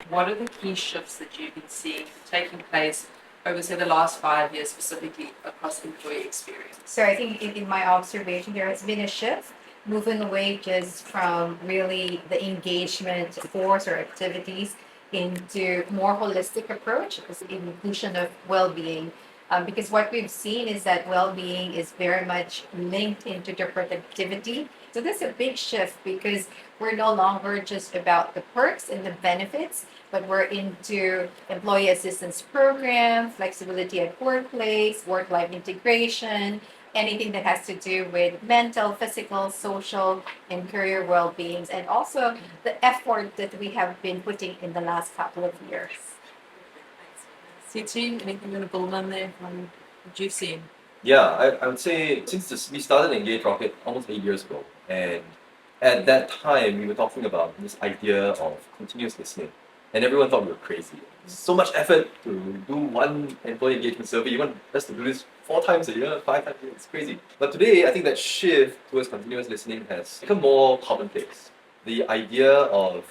what are the key shifts that you've been seeing taking place over, say, the last 5 years, specifically across employee experience? So I think in my observation, there has been a shift moving away just from really the engagement force or activities into more holistic approach, because the inclusion of well-being. Because what we've seen is that well-being is very much linked into the productivity. So that's a big shift because we're no longer just about the perks and the benefits, but we're into employee assistance program, flexibility at workplace, work-life integration, anything that has to do with mental, physical, social, and career well-being, and also the effort that we have been putting in the last couple of years. CheeTung, anything you want to build on there from what you've seen? Yeah, I would say since we started EngageRocket almost 8 years ago, and at that time we were talking about this idea of continuous listening, and everyone thought we were crazy. So much effort to do one employee engagement survey. You want us to do this 4 times a year, 5 times a year? It's crazy. But today, I think that shift towards continuous listening has become more commonplace. The idea of,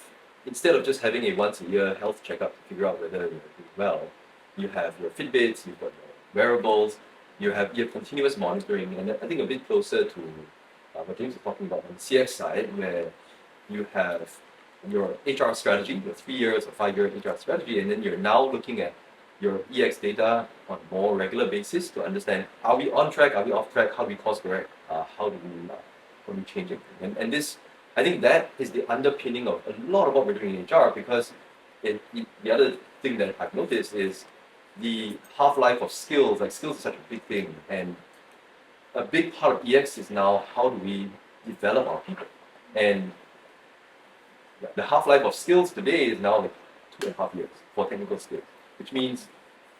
instead of just having a once a year health checkup to figure out whether you're doing well, you have your Fitbits, you've got your wearables, you have continuous monitoring, and I think a bit closer to what James was talking about on the CX side, where you have your HR strategy, your 3 years or 5 year HR strategy, and then you're now looking at your EX data on a more regular basis to understand, are we on track, are we off track, how do we course correct, how do we change it? And this, I think that is the underpinning of a lot of what we're doing in HR, because the other thing that I've noticed is the half-life of skills. Like, skills is such a big thing, and a big part of EX is now how do we develop our people. And the half-life of skills today is now like 2.5 years for technical skills, which means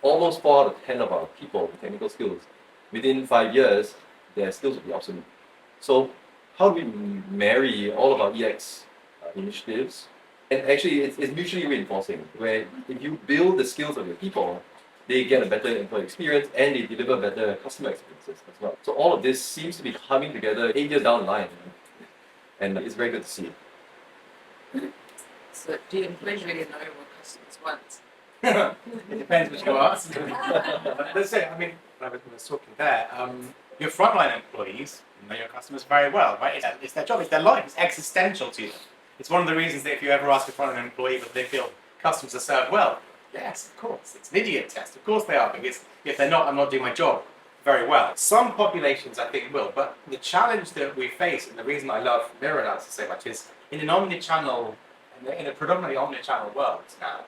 almost 4 out of 10 of our people with technical skills, within 5 years, their skills will be obsolete. So how do we marry all of our EX initiatives? And actually, it's mutually reinforcing, where if you build the skills of your people, they get a better employee experience and they deliver better customer experiences as well. So all of this seems to be coming together 8 years down the line, and it's very good to see. So do employees really know what customers want? It depends what you ask. That's it. I mean, when I was talking there, your frontline employees know your customers very well, right? It's their job, it's their life, it's existential to them. It's one of the reasons that if you ever ask a frontline employee whether they feel customers are served well, yes, of course. It's an idiot test. Of course they are, because if they're not, I'm not doing my job very well. Some populations, I think, will, but the challenge that we face, and the reason I love mirror analysis so much, is in an omnichannel, in a predominantly omnichannel world now,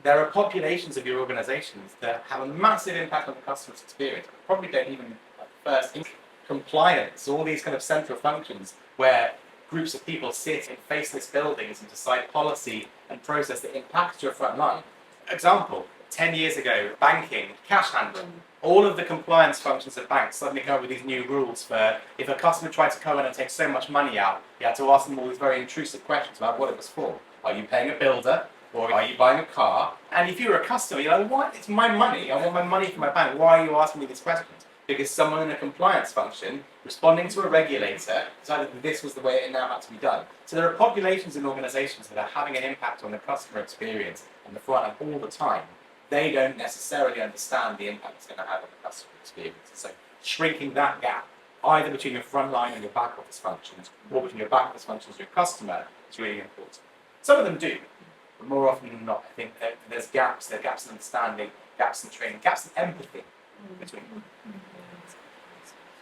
there are populations of your organizations that have a massive impact on the customer's experience, but probably don't even first think compliance, all these kind of central functions where groups of people sit in faceless buildings and decide policy and process that impacts your front line. Example, 10 years ago, banking, cash handling, all of the compliance functions of banks suddenly come up with these new rules for if a customer tried to come in and take so much money out, you had to ask them all these very intrusive questions about what it was for. Are you paying a builder? Or are you buying a car? And if you're a customer, you're like, what? It's my money. I want my money from my bank. Why are you asking me these questions? Because someone in a compliance function, responding to a regulator, decided that this was the way it now had to be done. So there are populations and organizations that are having an impact on the customer experience on the front end all the time. They don't necessarily understand the impact it's going to have on the customer experience. So shrinking that gap, either between your front line and your back office functions, or between your back office functions and your customer, is really important. Some of them do. But more often than not, I think that there's gaps in understanding, gaps in training, gaps in empathy between them.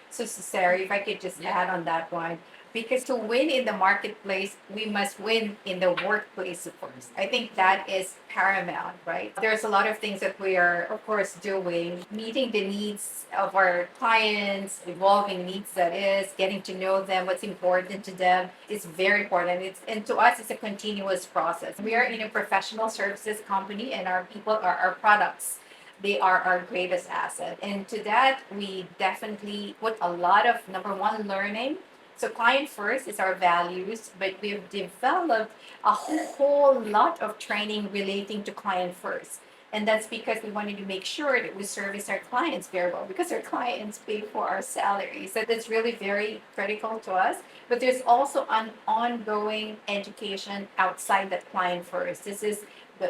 So Sara, if I could just add on that one, because to win in the marketplace, we must win in the workplace first. I think that is paramount, right? There's a lot of things that we are, of course, doing, meeting the needs of our clients, evolving needs, that is, getting to know them, what's important to them is very important. And to us, it's a continuous process. We are in a professional services company, and our people are our products. They are our greatest asset. And to that, we definitely put a lot of, number one, learning. So client first is our values, but we've developed a whole lot of training relating to client first. And that's because we wanted to make sure that we service our clients very well because our clients pay for our salaries. So that's really very critical to us. But there's also an ongoing education outside that client first. This is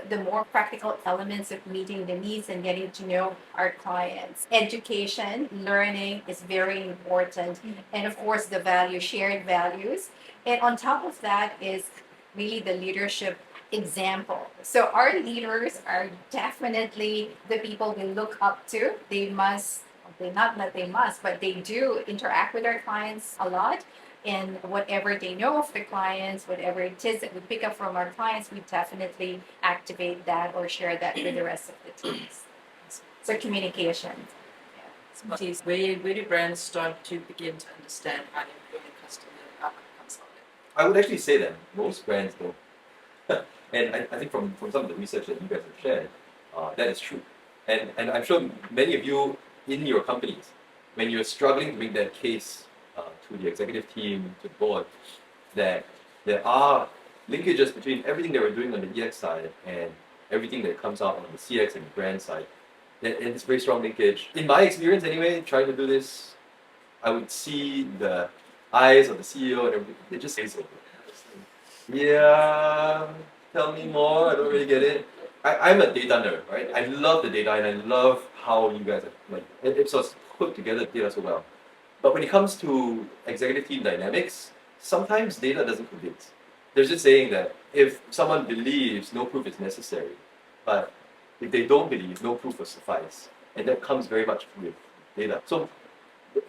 the more practical elements of meeting the needs and getting to know our clients. Education, learning is very important. And of course, the value, shared values. And on top of that is really the leadership example. So our leaders are definitely the people we look up to. They must, they not that they must, but they do interact with our clients a lot. And whatever they know of the clients, whatever it is that we pick up from our clients, we definitely activate that or share that with the rest of the teams. So communication. Where do brands start to begin to understand how to improve the customer outcomes of it? I would actually say that most brands don't. And I think from some of the research that you guys have shared, that is true. And I'm sure many of you in your companies, when you're struggling to make that case to the executive team, to the board, that there are linkages between everything that we're doing on the EX side and everything that comes out on the CX and the brand side. And it's very strong linkage. In my experience anyway, trying to do this, I would see the eyes of the CEO and everything, they just say so. Yeah, tell me more, I don't really get it. I'm a data nerd, right? I love the data and I love how you guys have, like, Ipsos put together data so well. But when it comes to executive team dynamics, sometimes data doesn't convince. There's just saying that if someone believes, no proof is necessary. But if they don't believe, no proof will suffice. And that comes very much with data. So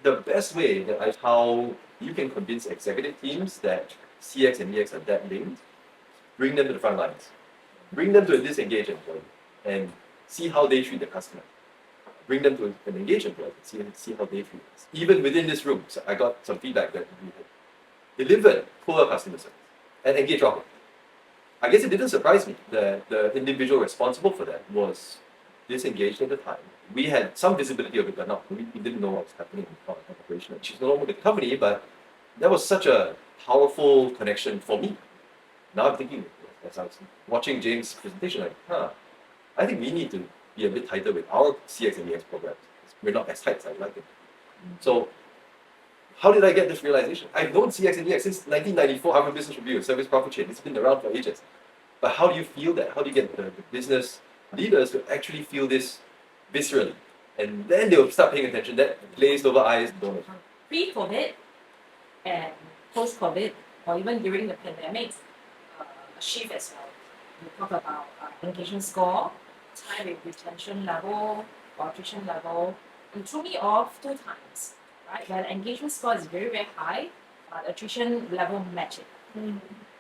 the best way that is how you can convince executive teams that CX and EX are that linked, bring them to the front lines. Bring them to a disengaged employee and see how they treat the customer. Bring them to an engaged employee and see how they treat us. Even within this room, so I got some feedback that we had delivered poor customer service at EngageRocket. I guess it didn't surprise me that the individual responsible for that was disengaged at the time. We had some visibility of it, but not, we didn't know what was happening in the operation. She's no longer with the company, but that was such a powerful connection for me. Now I'm thinking, as I was watching James' presentation, like, I think we need to be a bit tighter with our CX and EX programs. We're not as tight as I'd like it. So, how did I get this realization? I've known CX and EX since 1994, Harvard Business Review, Service Profit Chain. It's been around for ages. But how do you feel that? How do you get the business leaders to actually feel this viscerally? And then they'll start paying attention. That glazed over eyes don't. Pre-COVID and post-COVID, or even during the pandemic, a shift as well. We talk about engagement score, time and retention level, or attrition level. It threw me off 2 times, right? When engagement score is very, very high, but attrition level match it.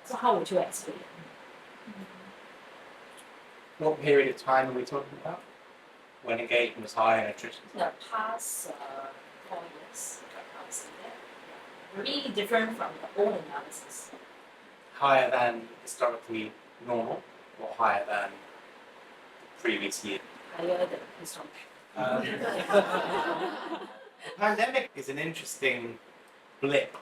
So how would you explain? What period of time are we talking about? When engagement was high and attrition? The past 4 years, I would say that. Really different from the old analysis. Higher than historically normal or higher than the previous year? Higher than historical. The pandemic is an interesting blip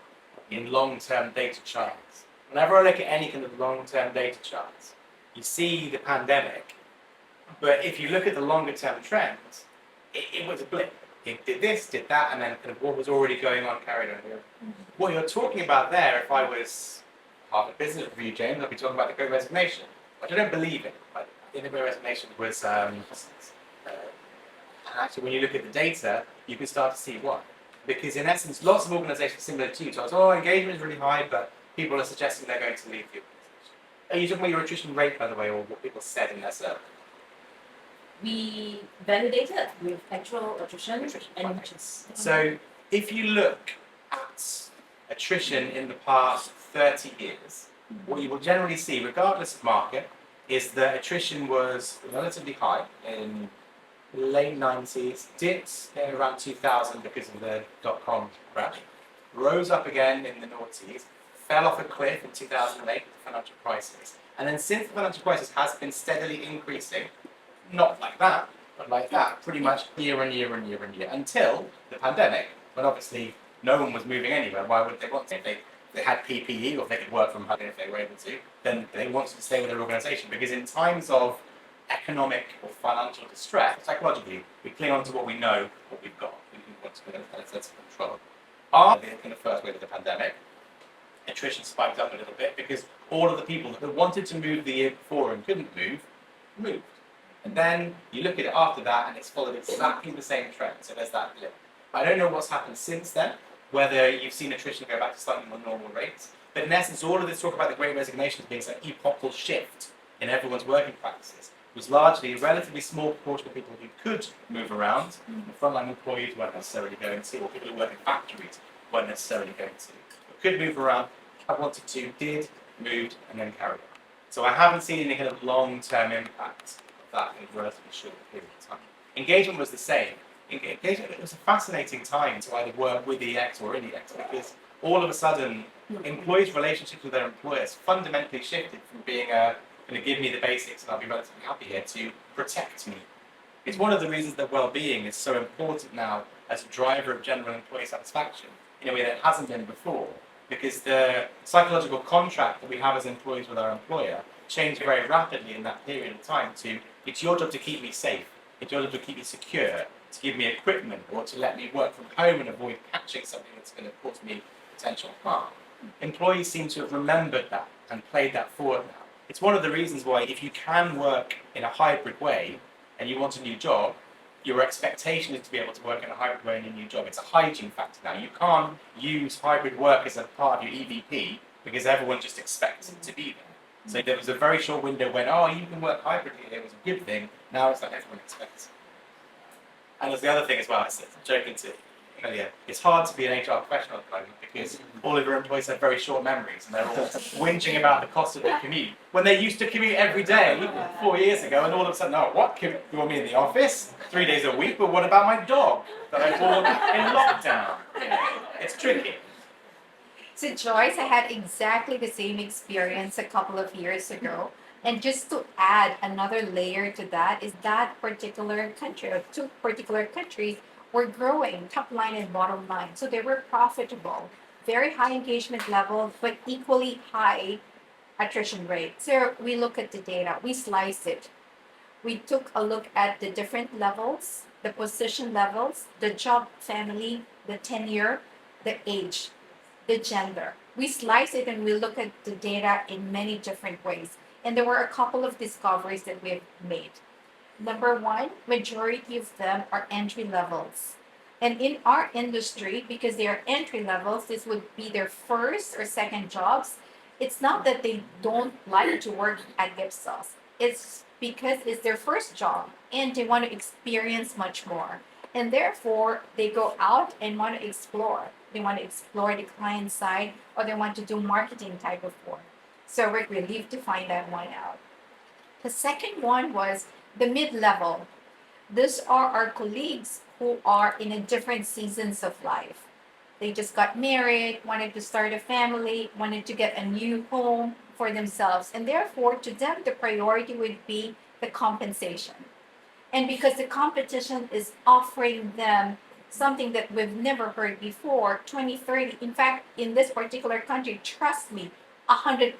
in long-term data charts. Whenever I look at any kind of long-term data charts, you see the pandemic, but if you look at the longer-term trends, it was a blip. It did this, did that, and then kind of what was already going on carried on here. What you're talking about there, if I was Harvard Business Review, James, I'd be talking about the Great Resignation, which I don't believe in. But I think the Great Resignation was, and actually when you look at the data, you can start to see why. Because in essence, lots of organizations similar to you told us, engagement is really high, but people are suggesting they're going to leave the organization. Are you talking about your attrition rate, by the way, or what people said in their survey? We validated with actual attrition and matches. So if you look at attrition in the past 30 years, what you will generally see, regardless of market, is that attrition was relatively high in the late 90s, dipped in around 2000 because of the dot-com crash, rose up again in the noughties, fell off a cliff in 2008 with the financial crisis, and then since the financial crisis has been steadily increasing, not like that, but like that, pretty much year and year and year and year, until the pandemic, when obviously no one was moving anywhere. Why would they want to? If they had PPE or if they could work from home if they were able to, then they wanted to stay with their organization. Because in times of economic or financial distress, psychologically, we cling on to what we know, what we've got, we want to get a sense of control. In the first wave of the pandemic, attrition spiked up a little bit because all of the people that wanted to move the year before and couldn't move, moved. And then you look at it after that and it's followed exactly the same trend, so there's that blip. I don't know what's happened since then, whether you've seen attrition go back to slightly more normal rates, but in essence, all of this talk about the Great Resignation being an epochal shift in everyone's working practices was largely a relatively small proportion of people who could move around. The frontline employees weren't necessarily going to, or people who work in factories weren't necessarily going to, but could move around, had wanted to, did, moved, and then carried on. So I haven't seen any kind of long-term impact of that in a relatively short period of time. Engagement was the same. Engagement, it was a fascinating time to either work with EX or in EX because all of a sudden, employees' relationships with their employers fundamentally shifted from being going to give me the basics and I'll be relatively happy here to protect me. It's one of the reasons that well-being is so important now as a driver of general employee satisfaction in a way that it hasn't been before, because the psychological contract that we have as employees with our employer changed very rapidly in that period of time to, it's your job to keep me safe, it's your job to keep me secure, to give me equipment or to let me work from home and avoid catching something that's going to cause me potential harm. Employees seem to have remembered that and played that forward now. It's one of the reasons why if you can work in a hybrid way and you want a new job, your expectation is to be able to work in a hybrid way in a new job. It's a hygiene factor now. You can't use hybrid work as a part of your EVP because everyone just expects it to be there. So there was a very short window when, oh, you can work hybridly, it was a good thing. Now it's like everyone expects it. And there's the other thing as well, I said, joking to earlier, it's hard to be an HR professional at the moment because all of your employees have very short memories and they're all whinging about the cost of their commute. When they used to commute every day 4 years ago and all of a sudden, oh, what, you want me in the office 3 days a week? But what about my dog that I bought in lockdown? It's tricky. So Joyce, I had exactly the same experience a couple of years ago. And just to add another layer to that is that particular country or two particular countries were growing top line and bottom line. So they were profitable, very high engagement level, but equally high attrition rate. So we look at the data, we slice it. We took a look at the different levels, the position levels, the job family, the tenure, the age, the gender. We slice it and we look at the data in many different ways. And there were a couple of discoveries that we've made. Number one, majority of them are entry levels. And in our industry, because they are entry levels, this would be their first or second jobs. It's not that they don't like to work at Ipsos. It's because it's their first job and they want to experience much more. And therefore, they go out and want to explore. They want to explore the client side or they want to do marketing type of work. So we're relieved to find that one out. The second one was the mid-level. These are our colleagues who are in a different seasons of life. They just got married, wanted to start a family, wanted to get a new home for themselves. And therefore, to them, the priority would be the compensation. And because the competition is offering them something that we've never heard before, 2030, in fact, in this particular country, trust me, 100%.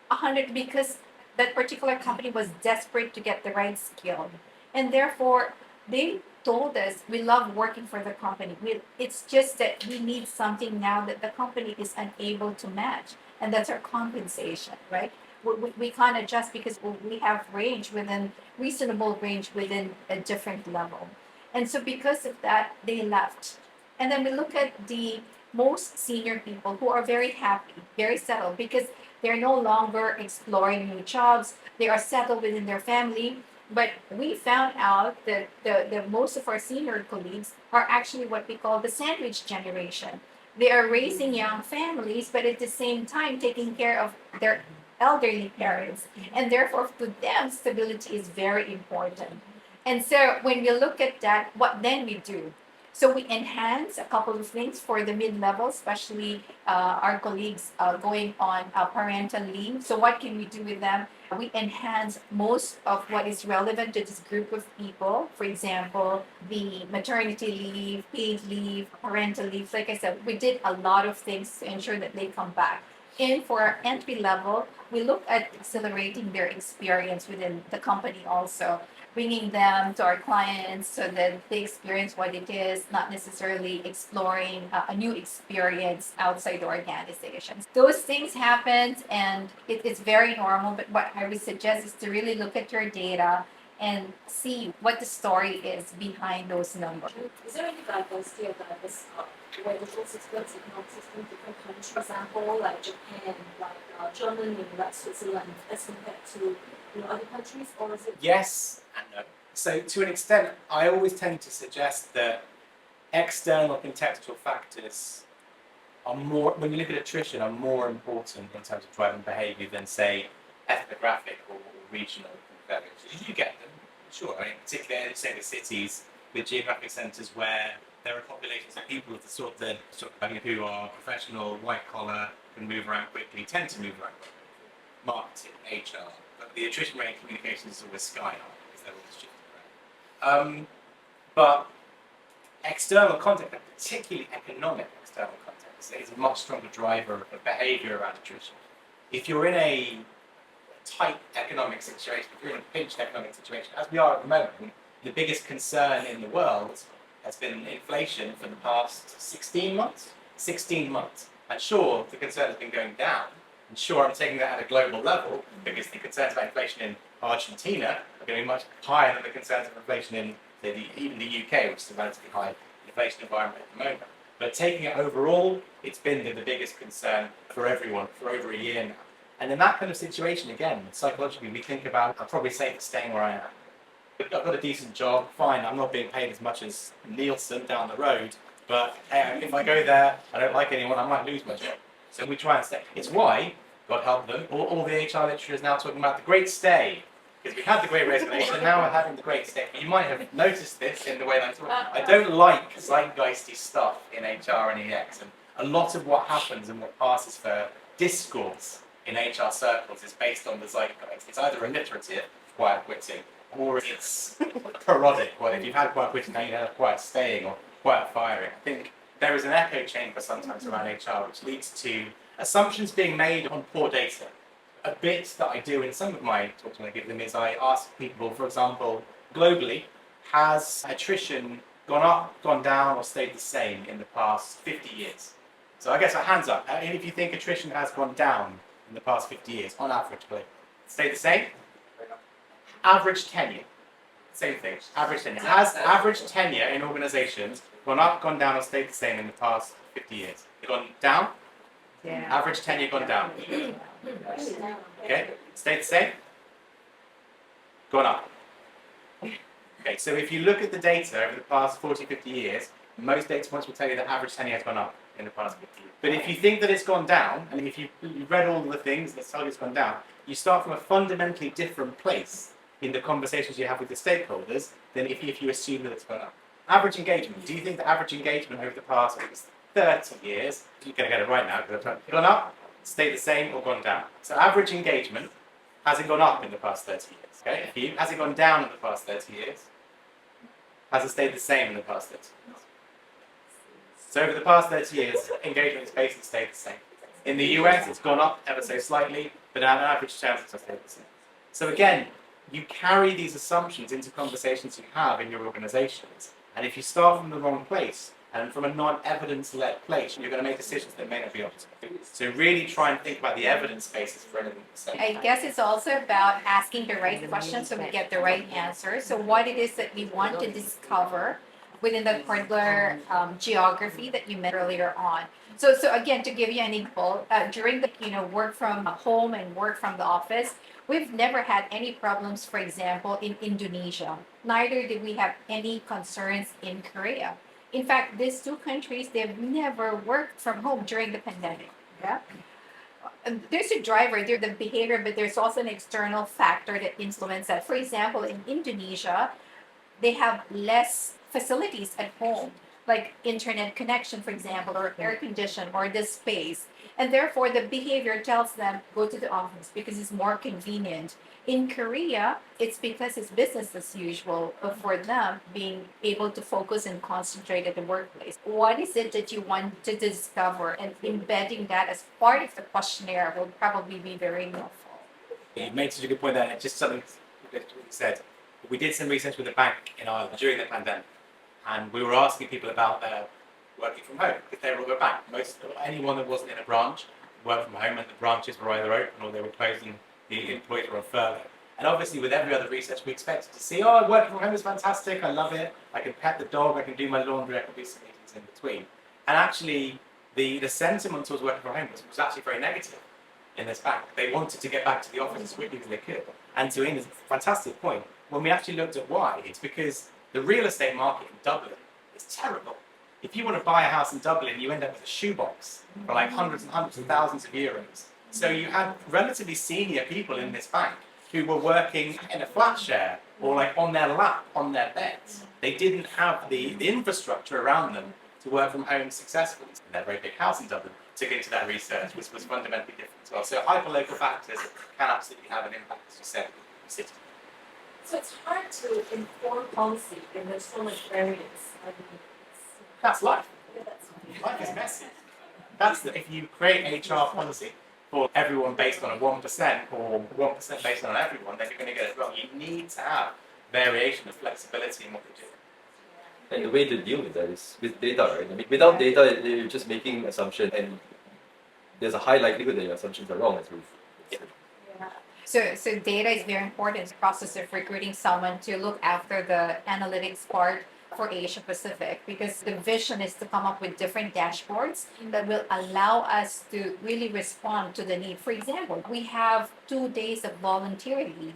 100 because that particular company was desperate to get the right skill. And therefore, they told us, we love working for the company. It's just that we need something now that the company is unable to match. And that's our compensation, right? We can't adjust because we have reasonable range within a different level. And so because of that, they left. And then we look at the most senior people who are very happy, very settled, because they're no longer exploring new jobs. They are settled within their family. But we found out that the most of our senior colleagues are actually what we call the sandwich generation. They are raising young families, but at the same time taking care of their elderly parents. And therefore, to them, stability is very important. And so when we look at that, what then we do? So we enhance a couple of things for the mid-level, especially our colleagues going on parental leave. So what can we do with them? We enhance most of what is relevant to this group of people. For example, the maternity leave, paid leave, parental leave. Like I said, we did a lot of things to ensure that they come back. And for our entry level, we look at accelerating their experience within the company also, bringing them to our clients so that they experience what it is, not necessarily exploring a new experience outside the organization. Those things happen and it's very normal, but what I would suggest is to really look at your data and see what the story is behind those numbers. Is there any diversity of diverse medical systems, economic systems, different countries, for example, like Japan, like Germany, like Switzerland, as compared to other countries, or is it? Yes and no. So to an extent, I always tend to suggest that external contextual factors are more, when you look at attrition, are more important in terms of driving behaviour than, say, ethnographic or regional variations. You get them, sure. I mean, particularly, say, the cities with geographic centres where there are populations of people of the sort that who are professional, white collar, can move around quickly, tend to move around quickly. Marketing, HR, but the attrition rate in communications is always sky high because they're always shifting around. But external context, and particularly economic external context, is a much stronger driver of behaviour around attrition. If you're in a tight economic situation, if you're in a pinched economic situation, as we are at the moment, the biggest concern in the world has been inflation for the past 16 months. 16 months. And sure, the concern has been going down. And sure, I'm taking that at a global level because the concerns about inflation in Argentina are going to be much higher than the concerns of inflation in even the UK, which is a relatively high inflation environment at the moment. But taking it overall, it's been the biggest concern for everyone for over a year now. And in that kind of situation, again, psychologically, we think about, I'm probably safer staying where I am. I've got a decent job, fine, I'm not being paid as much as Nielsen down the road, but if I go there, I don't like anyone, I might lose my job. So we try and stay. It's why, God help them, all the HR literature is now talking about the great stay. Because we had the great resignation, now we're having the great stay. You might have noticed this in the way that I talk. I don't like zeitgeisty stuff in HR and EX, and a lot of what happens and what passes for discourse in HR circles is based on the zeitgeist. It's either alliterative, quiet quitting, or it's parodic. Well, if you've had quiet quitting, now you have quiet staying or quiet firing. I think there is an echo chamber sometimes around HR which leads to assumptions being made on poor data. A bit that I do in some of my talks when I give them is I ask people, for example, globally, has attrition gone up, gone down, or stayed the same in the past 50 years? So I guess a hands up. And if you think attrition has gone down in the past 50 years, on average, stayed the same? Average tenure. Same thing. Average tenure. Has average tenure in organizations gone up, gone down, or stayed the same in the past 50 years? Gone down? Yeah. Average tenure gone down. Okay. Stayed the same? Gone up. Okay, so if you look at the data over the past 40, 50 years, most data points will tell you that average tenure has gone up in the past 50 years. But if you think that it's gone down, and if you've read all the things that tell you it's gone down, you start from a fundamentally different place in the conversations you have with the stakeholders than if you assume that it's gone up. Average engagement. Do you think that average engagement over the past 30 years, you're going to get it right now, because I've gone up, stayed the same, or gone down? So average engagement hasn't gone up in the past 30 years. Okay? Has it gone down in the past 30 years? Has it stayed the same in the past 30 years? So over the past 30 years, engagement has basically stayed the same. In the US, it's gone up ever so slightly, but on average terms, it's stayed the same. So again, you carry these assumptions into conversations you have in your organizations. And if you start from the wrong place, and from a non-evidence-led place, you're going to make decisions that may not be optimal. So really try and think about the evidence basis for anything you say. I guess it's also about asking the right questions so we get the right answer. So what it is that we want to discover within the particular geography that you mentioned earlier on. So again, to give you an example, during the work from home and work from the office, we've never had any problems, for example, in Indonesia. Neither did we have any concerns in Korea. In fact, these two countries, they've never worked from home during the pandemic. Yeah. There's a driver, there's the behavior, but there's also an external factor that influences that. For example, in Indonesia, they have less facilities at home. like internet connection, for example, or air condition, or this space. And therefore, the behavior tells them go to the office because it's more convenient. In Korea, it's because it's business as usual for them being able to focus and concentrate at the workplace. What is it that you want to discover, and embedding that as part of the questionnaire will probably be very helpful. You made such a good point there. It's just something that you said. We did some research with a bank in Ireland during the pandemic, and we were asking people about their working from home because they were all a bank. Anyone that wasn't in a branch worked from home, and the branches were either open or they were closing. The employees were on furlough. And obviously, with every other research, we expected to see, oh, working from home is fantastic. I love it. I can pet the dog. I can do my laundry. I can do some meetings in between. And actually, the sentiment towards working from home was actually very negative in this bank. They wanted to get back to the office as quickly as they could. And to Ian's fantastic point, when we actually looked at why, it's because the real estate market in Dublin is terrible. If you want to buy a house in Dublin, you end up with a shoebox for like hundreds and hundreds of thousands of euros. So you had relatively senior people in this bank who were working in a flat share or like on their lap, on their beds. They didn't have the infrastructure around them to work from home successfully. And their very big house in Dublin took into that research, which was fundamentally different as well. So hyperlocal factors can absolutely have an impact, as you said, in the city. So it's hard to inform policy when there's so much variance. I mean, That's life. that's Life is messy. If you create HR policy for everyone based on a 1% or 1% based on everyone, then you're going to get it wrong. You need to have variation and flexibility in what you do. And the way to deal with that is with data, right? I mean, without data, you're just making assumptions, and there's a high likelihood that your assumptions are wrong, as we've said. So data is very important in the process of recruiting someone to look after the analytics part for Asia Pacific, because the vision is to come up with different dashboards that will allow us to really respond to the need. For example, we have 2 days of volunteer leave.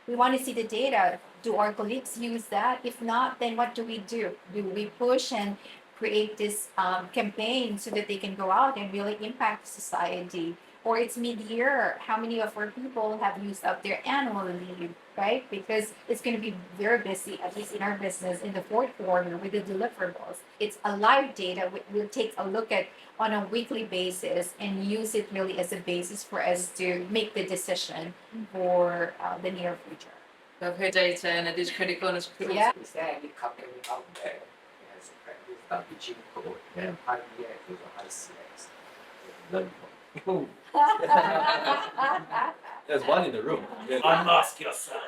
We want to see the data. Do our colleagues use that? If not, then what do we do? Do we push and create this campaign so that they can go out and really impact society? Or it's mid-year, how many of our people have used up their annual leave, right? Because it's going to be very busy, at least in our business, in the fourth quarter with the deliverables. It's a live data we'll take a look at on a weekly basis and use it really as a basis for us to make the decision for the near future. Of her data, and it is critical, and it's critical. Yeah. Is there any company out there that has a practice teaching code and high EX with a high CX? Learn from. There's one in the room. Unmask yourself.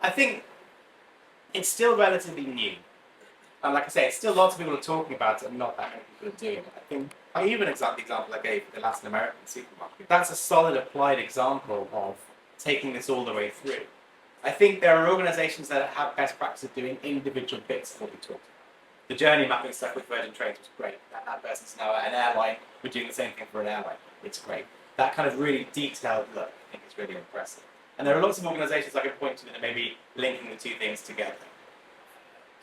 I think it's still relatively new. And like I say, it's still lots of people are talking about it and not that many people are doing it. I think, even the example I gave for the Latin American supermarket, that's a solid applied example of taking this all the way through. I think there are organizations that have best practice of doing individual bits of what we talked about. The journey mapping stuff with Virgin Trains was great. That person's now at an airline. We're doing the same thing for an airline. It's great. That kind of really detailed look, I think, is really impressive. And there are lots of organizations I can point to that are maybe linking the two things together.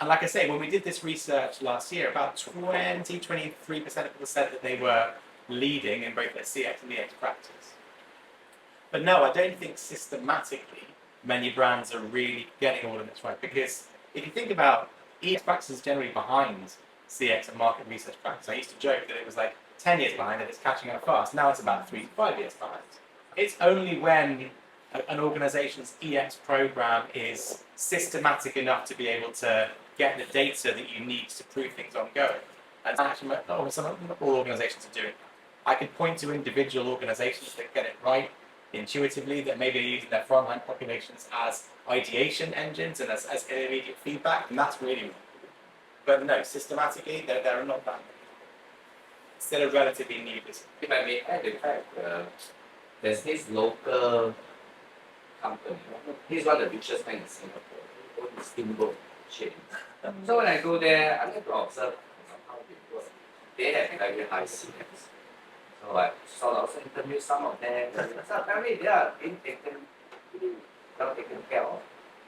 And like I say, when we did this research last year, about 23% of people said that they were leading in both their CX and EX practice. But no, I don't think systematically many brands are really getting all of this right. Because if you think about EX practice is generally behind CX and market research practice. I used to joke that it was like 10 years behind and it's catching up fast. Now it's about 3 to 5 years behind. It's only when an organization's EX program is systematic enough to be able to get the data that you need to prove things ongoing. And actually, not all organizations are doing that. I could point to individual organizations that get it right intuitively, that maybe are using their frontline populations as ideation engines and as immediate feedback, and that's really good. But no, systematically, there are not that many. It's still a relatively new business. If I may add the fact, there's this local company. This is one of the richest banks in Singapore. They own the steamboat chain. So when I go there, I like to observe how they work. They have very high CX. So I sort of also interview some of them. So apparently they are being taken really well taken care of.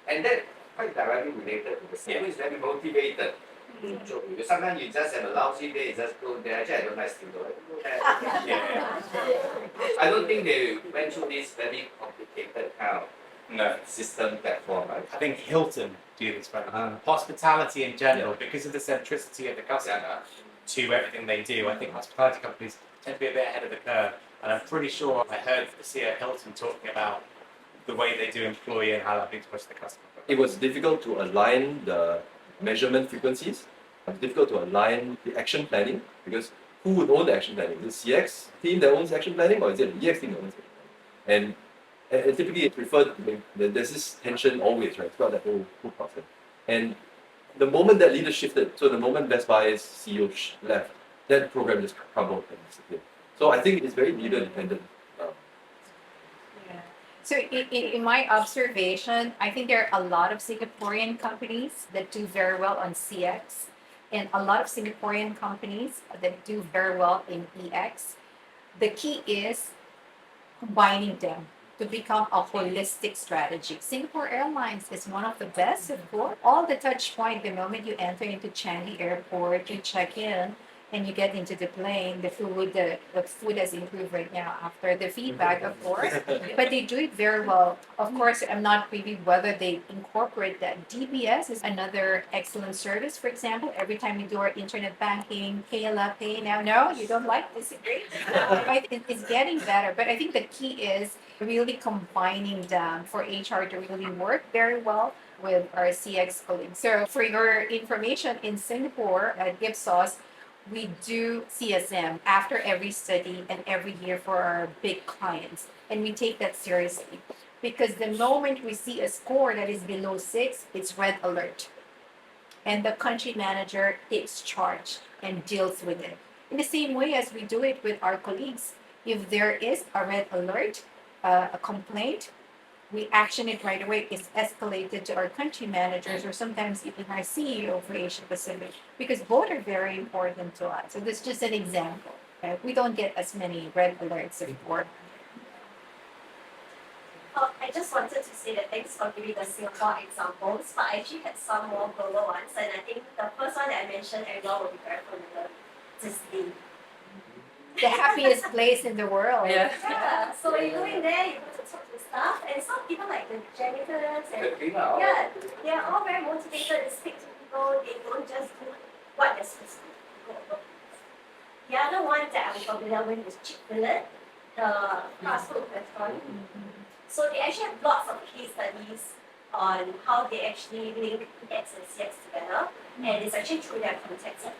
And that quite directly related to the CEO is very motivated. Because sometimes you just have a lousy day, you just go there. Actually, I don't like steamboat. I don't think they went through this very complicated kind of No. system platform, right? I think Hilton do this very well. Hospitality in general, because of the centricity of the customer to everything they do, I think hospitality companies tend to be a bit ahead of the curve. And I'm pretty sure I heard the CEO Hilton talking about the way they do employee and how that brings much to the customer. It was difficult to align the measurement frequencies. It was difficult to align the action planning because who would own the action planning? Is the CX team that owns action planning or is it the EX team that owns it? And typically it's preferred, there's this tension always, right, throughout that whole process. And the moment that leader shifted, so the moment Best Buy's CEO left, that program just crumbled and disappeared. So I think it's very leader dependent. So in my observation, I think there are a lot of Singaporean companies that do very well on CX and a lot of Singaporean companies that do very well in EX. The key is combining them to become a holistic strategy. Singapore Airlines is one of the best, of course. All the touch point, the moment you enter into Changi Airport, you check in, and you get into the plane, the food has improved right now after the feedback, of course. But they do it very well. Of course, I'm not privy whether they incorporate that. DBS is another excellent service. For example, every time you do our internet banking, Pay now. No, you don't like disagree. Right? It's getting better. But I think the key is really combining them for HR to really work very well with our CX colleagues. So for your information, in Singapore at Ipsos, we do CSM after every study and every year for our big clients. And we take that seriously because the moment we see a score that is below 6, it's red alert. And the country manager takes charge and deals with it. In the same way as we do it with our colleagues, if there is a red alert, a complaint, we action it right away. It's escalated to our country managers or sometimes even our CEO for Asia Pacific because both are very important to us. So this is just an example. Right? We don't get as many red alerts before. I just wanted to say that thanks for giving the Singapore examples, but I actually had some more global ones, and I think the first one that I mentioned, everyone will be very familiar. Disney. The happiest place in the world. Yeah. So when you go in there, you go to talk to staff, and some people like the janitors and yeah, they're all very motivated to speak to people. They don't just do what they're supposed to do. The other one that I'm familiar with is Chick-fil-A, the fast food restaurant. So they actually have lots of case studies on how they actually link EX and CX together, and it's actually through their contact center.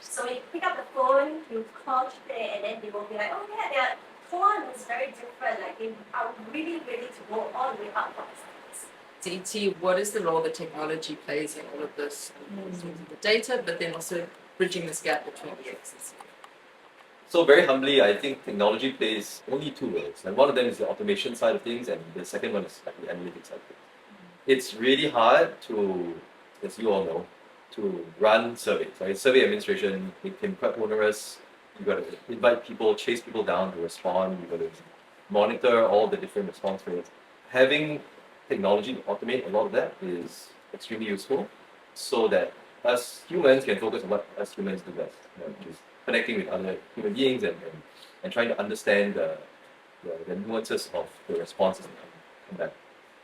So you pick up the phone, you call Chick-fil-A, and then they will be like, oh yeah, their tone is very different. Like they are really ready to go all the way up for service. DT, what is the role that technology plays in all of this? The data, but then also bridging this gap between EX and CX. So very humbly, I think technology plays only two roles. And one of them is the automation side of things, and the second one is like the analytics side of things. It's really hard to, as you all know, to run surveys. Right? Survey administration, it can be quite onerous. You've got to invite people, chase people down to respond. You've got to monitor all the different response rates. Having technology to automate a lot of that is extremely useful so that us humans can focus on what us humans do best, which is connecting with other human beings and trying to understand the nuances of the responses that come back.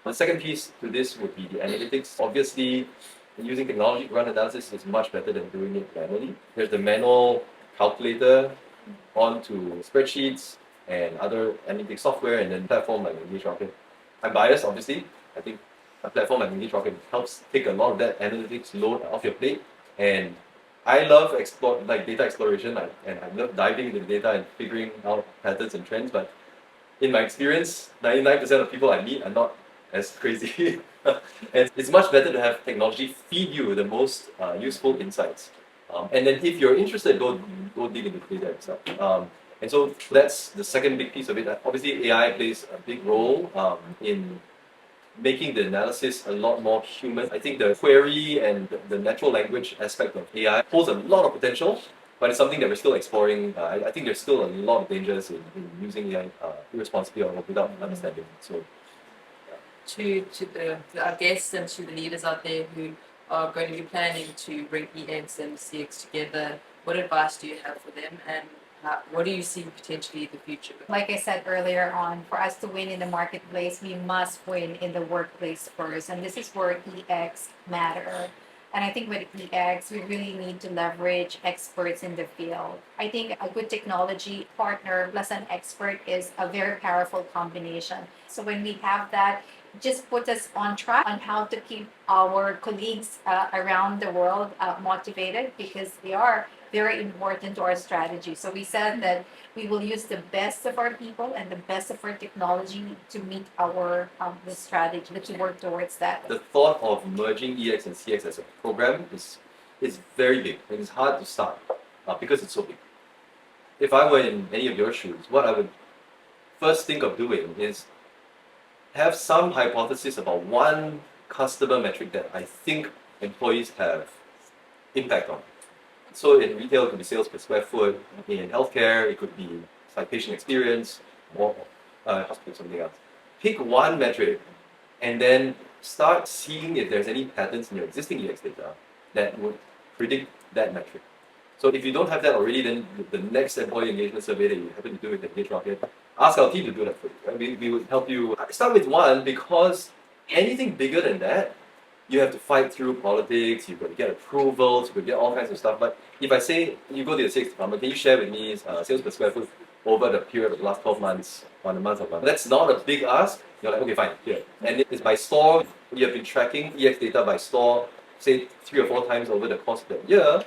The second piece to this would be the analytics. Obviously, using technology to run analysis is much better than doing it manually. There's the manual calculator onto spreadsheets and other analytics software and then platform like EngageRocket. I'm biased, obviously. I think a platform like EngageRocket helps take a lot of that analytics load off your plate. And I love data exploration, and I love diving into the data and figuring out patterns and trends. But in my experience, 99% of people I meet are not as crazy. And it's much better to have technology feed you the most useful insights. And then if you're interested, go dig into the data itself. And so that's the second big piece of it. Obviously, AI plays a big role in making the analysis a lot more human. I think the query and the natural language aspect of AI holds a lot of potential, but it's something that we're still exploring. I think there's still a lot of dangers in using AI irresponsibly or without understanding. So, To our guests and to the leaders out there who are going to be planning to bring EX and CX together, what advice do you have for them, and What do you see potentially the future? Like I said earlier on, for us to win in the marketplace, we must win in the workplace first. And this is where EX matter. And I think with EX, we really need to leverage experts in the field. I think a good technology partner plus an expert is a very powerful combination. So when we have that, it just puts us on track on how to keep our colleagues around the world motivated, because they are very important to our strategy. So we said that we will use the best of our people and the best of our technology to meet our the strategy, to work towards that. The thought of merging EX and CX as a program is very big, and it's hard to start because it's so big. If I were in any of your shoes, what I would first think of doing is have some hypothesis about one customer metric that I think employees have impact on. So in retail, it could be sales per square foot. In healthcare, it could be like patient experience, or hospital, something else. Pick one metric and then start seeing if there's any patterns in your existing EX data that would predict that metric. So if you don't have that already, then the next employee engagement survey that you happen to do with EngageRocket, ask our team to do that for you. Right? We would help you start with one, because anything bigger than that, you have to fight through politics, you've got to get approvals, you've got to get all kinds of stuff. But if I say, you go to the sales department, can you share with me sales per square foot over the period of the last 12 months, on a month of month? That's not a big ask. You're like, okay, fine, here. And it's by store. You have been tracking EX data by store, say 3 or 4 times over the course of that year.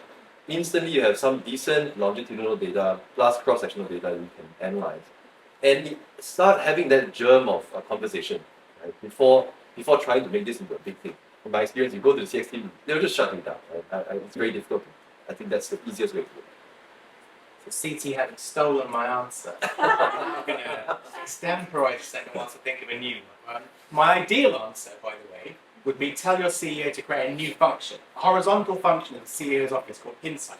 Instantly, you have some decent longitudinal data plus cross-sectional data you can analyze. And start having that germ of a conversation, right? Before trying to make this into a big thing. In my experience, you go to the CX team, they'll just shut you down. Right? It's very difficult. I think that's the easiest way to do it. So CT having stolen my answer, I'm going to extemporize a second whilst I think of a new one. My ideal answer, by the way, would be tell your CEO to create a new function, a horizontal function in the CEO's office called Insight,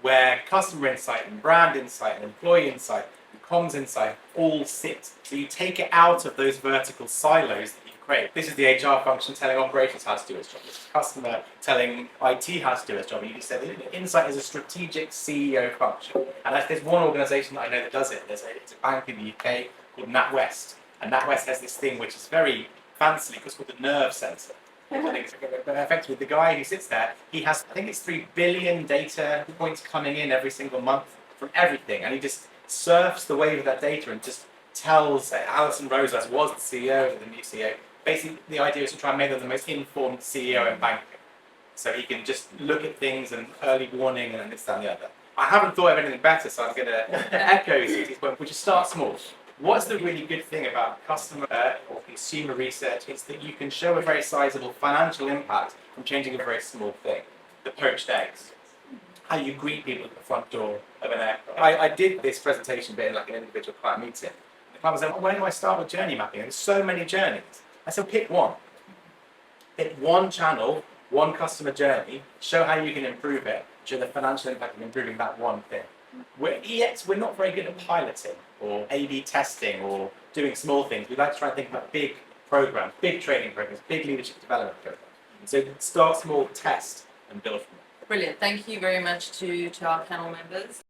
where customer insight and brand insight and employee insight and comms insight all sit. So you take it out of those vertical silos that you create. This is the HR function telling operations how to do its job. This is customer telling IT how to do its job. And you just said that insight is a strategic CEO function. And there's one organisation that I know that does it. It's a bank in the UK called NatWest. And NatWest has this thing which is very fancily called the nerve sensor. But effectively, the guy who sits there, he has, I think it's 3 billion data points coming in every single month from everything. And he just surfs the wave of that data and just tells Alison Rose, as was the CEO, the new CEO, basically the idea is to try and make them the most informed CEO in banking. So he can just look at things and early warning and this, that, and the other. I haven't thought of anything better, so I'm going to echo his point, which is start small. What's the really good thing about customer or consumer research is that you can show a very sizable financial impact from changing a very small thing. The poached eggs. How you greet people at the front door of an airport. I did this presentation bit in like an individual client meeting. The client was like, where do I start with journey mapping? And there's so many journeys. I said, pick one. Pick one channel, one customer journey, show how you can improve it, show the financial impact of improving that one thing. We're not very good at piloting or A/B testing or doing small things. We like to try and think about big programs, big training programs, big leadership development programs. So start small, test, and build from there. Brilliant. Thank you very much to our panel members.